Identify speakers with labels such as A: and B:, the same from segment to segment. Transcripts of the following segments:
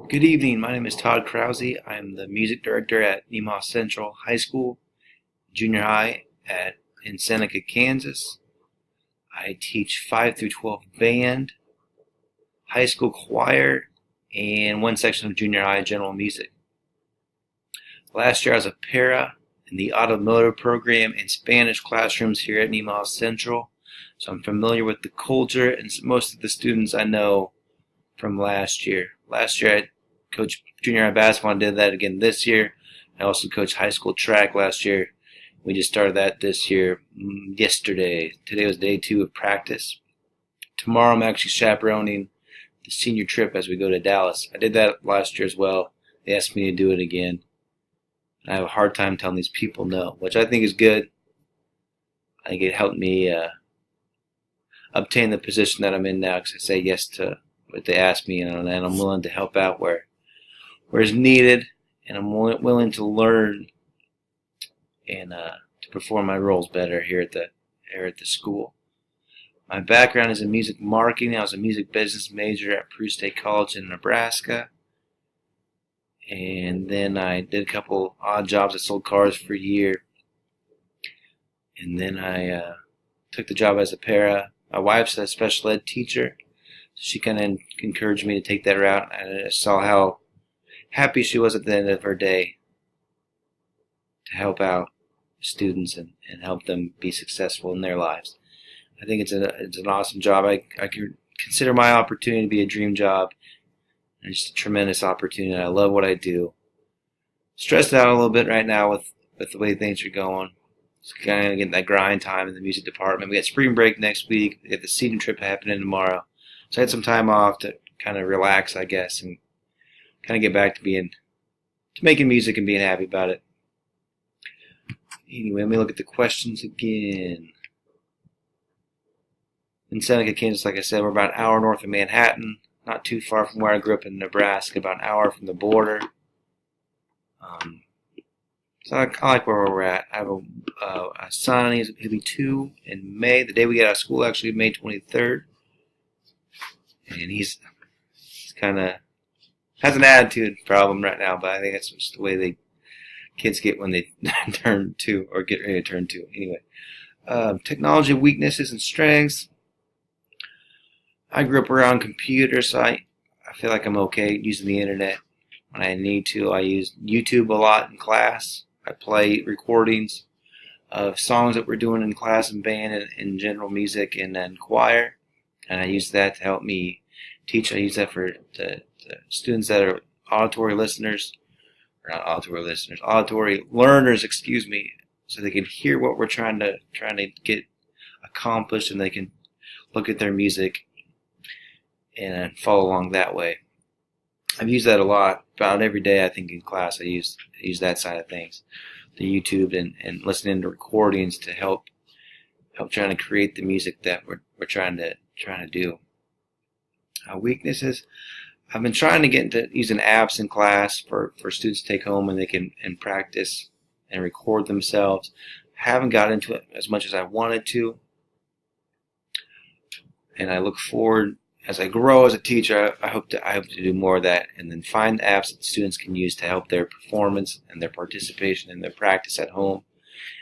A: Good evening. My name is Todd Krause. I'm the music director at Nemaha Central High School, junior high in Seneca, Kansas. I teach 5 through 12 band, high school choir, and one section of junior high general music. Last year I was a para in the automotive program and Spanish classrooms here at Nemaha Central, so I'm familiar with the culture and most of the students I know from last year. Last year I coached junior high basketball and did that again this year. I also coached high school track last year. We just started that this year yesterday. Today was day 2 of practice. Tomorrow I'm actually chaperoning the senior trip as we go to Dallas. I did that last year as well. They asked me to do it again. I have a hard time telling these people no, which I think is good. I think it helped me obtain the position that I'm in now because I say yes to what they ask me, and I'm willing to help out where it's needed, and I'm willing to learn and to perform my roles better here at the school. My background is in music marketing. I was a music business major at Peru State College in Nebraska, and then I did a couple odd jobs. I sold cars for a year, and then I took the job as a para. My wife's a special ed teacher. She kind of encouraged me to take that route, and I saw how happy she was at the end of her day to help out students and help them be successful in their lives. I think it's an awesome job. I consider my opportunity to be a dream job. It's a tremendous opportunity. I love what I do. Stressed out a little bit right now with the way things are going. It's kind of getting that grind time in the music department. We got spring break next week. We got the senior trip happening tomorrow. So I had some time off to kind of relax, I guess, and kind of get back to making music and being happy about it. Anyway, let me look at the questions again. In Seneca, Kansas, like I said, we're about an hour north of Manhattan, not too far from where I grew up in Nebraska, about an hour from the border. So I like where we're at. I have a son. He'll be 2 in May. The day we get out of school, actually, May 23rd. And he's kind of has an attitude problem right now, but I think that's just the way kids get when they turn 2 or get ready to turn 2. Anyway, technology weaknesses and strengths. I grew up around computers, so I feel like I'm okay using the internet when I need to. I use YouTube a lot in class. I play recordings of songs that we're doing in class and band and in general music and then choir. And I use that to help me teach. I use that for the students that are auditory learners, so they can hear what we're trying to get accomplished, and they can look at their music and follow along that way. I've used that a lot, about every day. I think in class I use that side of things, the YouTube and listening to recordings to help trying to create the music that we're trying to do. Weaknesses. I've been trying to get into using apps in class for students to take home and they can practice and record themselves. Haven't got into it as much as I wanted to, and I look forward as I grow as a teacher. I hope to do more of that, and then find apps that students can use to help their performance and their participation and their practice at home.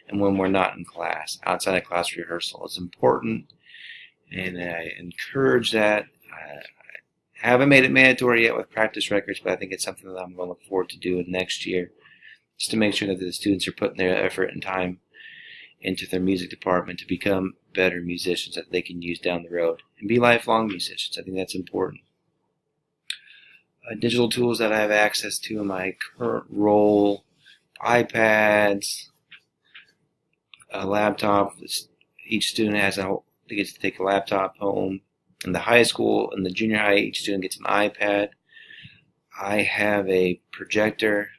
A: And when we're not in class, outside of class rehearsal, it's important, and I encourage that. I haven't made it mandatory yet with practice records, but I think it's something that I'm going to look forward to doing next year, just to make sure that the students are putting their effort and time into their music department to become better musicians that they can use down the road and be lifelong musicians. I think that's important. Digital tools that I have access to in my current role: iPads, a laptop. Each student gets to take a laptop home. In the high school and the junior high, each student gets an iPad. I have a projector,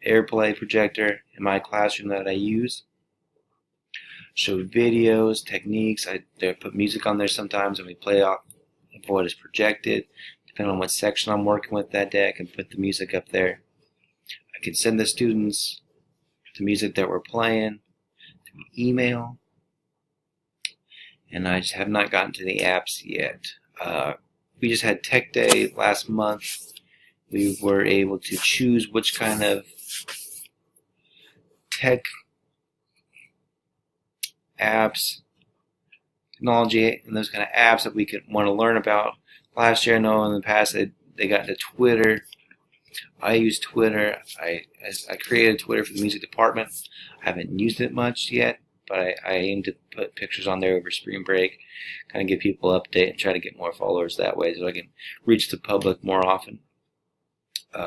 A: AirPlay projector, in my classroom that I use. Show videos, techniques. I put music on there sometimes, and we play off of what is projected. Depending on what section I'm working with that day, I can put the music up there. I can send the students the music that we're playing through email. And I just have not gotten to the apps yet. We just had Tech Day last month, we were able to choose which kind of tech apps, technology, and those kind of apps that we could want to learn about. Last year, I know in the past they got into Twitter. I use Twitter. I created Twitter for the music department. I haven't used it much yet, but I aim to put pictures on there over spring break, kind of give people an update and try to get more followers that way so I can reach the public more often.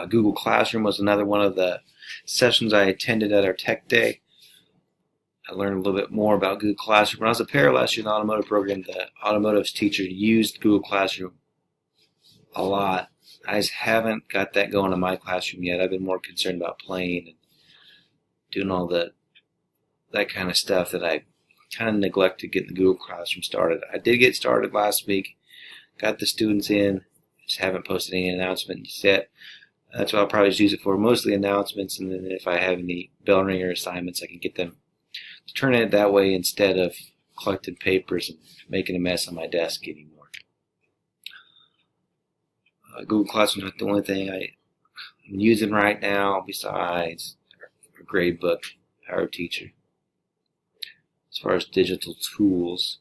A: Google Classroom was another one of the sessions I attended at our tech day. I learned a little bit more about Google Classroom. When I was a para last year in the automotive program, the automotive teacher used Google Classroom a lot. I just haven't got that going in my classroom yet. I've been more concerned about playing and doing all that kind of stuff that I kind of neglected getting the Google Classroom started. I did get started last week, got the students in, just haven't posted any announcements yet. That's what I'll probably just use it for, mostly announcements, and then if I have any bell ringer assignments, I can get them to turn it that way instead of collecting papers and making a mess on my desk anymore. Google Classroom is not the only thing I'm using right now besides a gradebook, Power Teacher. As far as digital tools,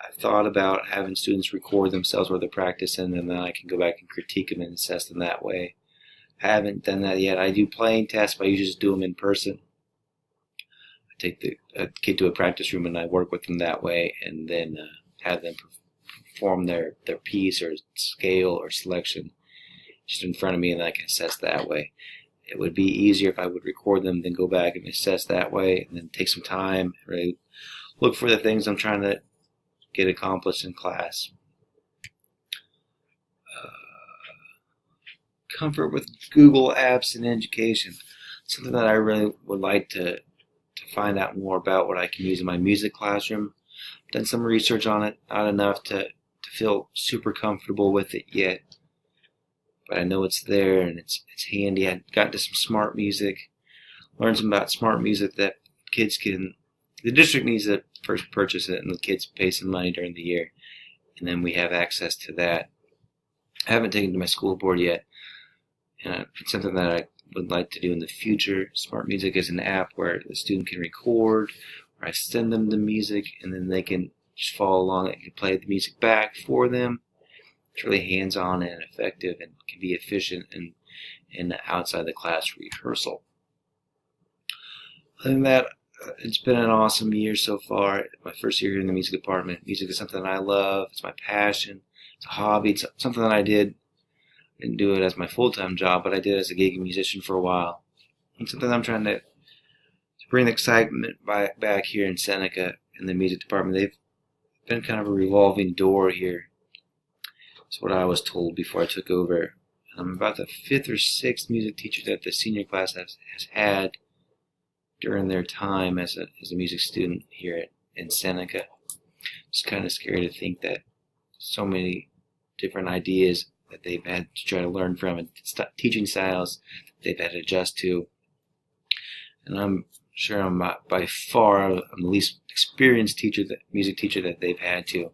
A: I've thought about having students record themselves while they're practicing, and then I can go back and critique them and assess them that way. I haven't done that yet. I do playing tests, but I usually just do them in person. I take the kid to a practice room and I work with them that way, and then have them perform their piece or scale or selection just in front of me, and I can assess that way. It would be easier if I would record them, then go back and assess that way, and then take some time, really look for the things I'm trying to get accomplished in class. Comfort with Google Apps in education. Something that I really would like to find out more about, what I can use in my music classroom. I've done some research on it, not enough to feel super comfortable with it yet. But I know it's there and it's handy. I got into some smart music, learned some about smart music that kids can, the district needs to first purchase it and the kids pay some money during the year. And then we have access to that. I haven't taken it to my school board yet. And it's something that I would like to do in the future. Smart Music is an app where the student can record, or I send them the music, and then they can just follow along. I can play the music back for them. It's really hands-on and effective, and can be efficient in outside the class rehearsal. Other than that, it's been an awesome year so far. My first year here in the music department. Music is something I love. It's my passion. It's a hobby. It's something that I didn't do it as my full-time job, but I did it as a gigging musician for a while. It's something I'm trying to bring the excitement back here in Seneca in the music department. They've been kind of a revolving door here. That's what I was told before I took over. I'm about the 5th or 6th music teacher that the senior class has had during their time as a music student here in Seneca. It's kind of scary to think that so many different ideas that they've had to try to learn from, and teaching styles they've had to adjust to. And I'm sure I'm by far the least experienced music teacher that they've had to.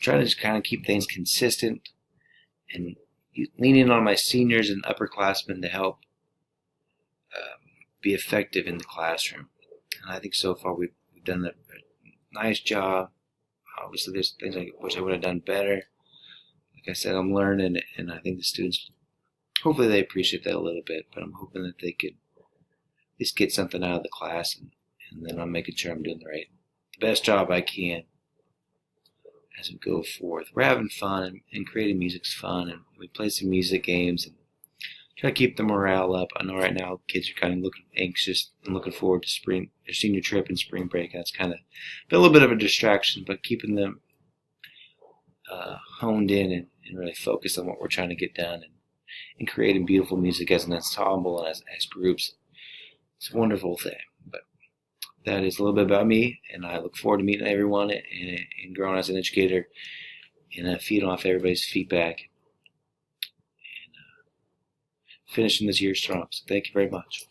A: Try to just kind of keep things consistent and leaning on my seniors and upperclassmen to help be effective in the classroom. And I think so far we've done a nice job. Obviously there's things I wish I would have done better. Like I said, I'm learning, and I think the students, hopefully they appreciate that a little bit, but I'm hoping that they could at least get something out of the class, and then I'm making sure I'm doing the best job I can as we go forth. We're having fun, and creating music's fun, and we play some music games and try to keep the morale up. I know right now kids are kind of looking anxious and looking forward to their senior trip and spring break. That's kind of been a little bit of a distraction, but keeping them honed in and really focused on what we're trying to get done, and creating beautiful music as an ensemble and as groups. It's a wonderful thing. But that is a little bit about me, and I look forward to meeting everyone and growing as an educator and feeding off everybody's feedback and finishing this year strong. So thank you very much.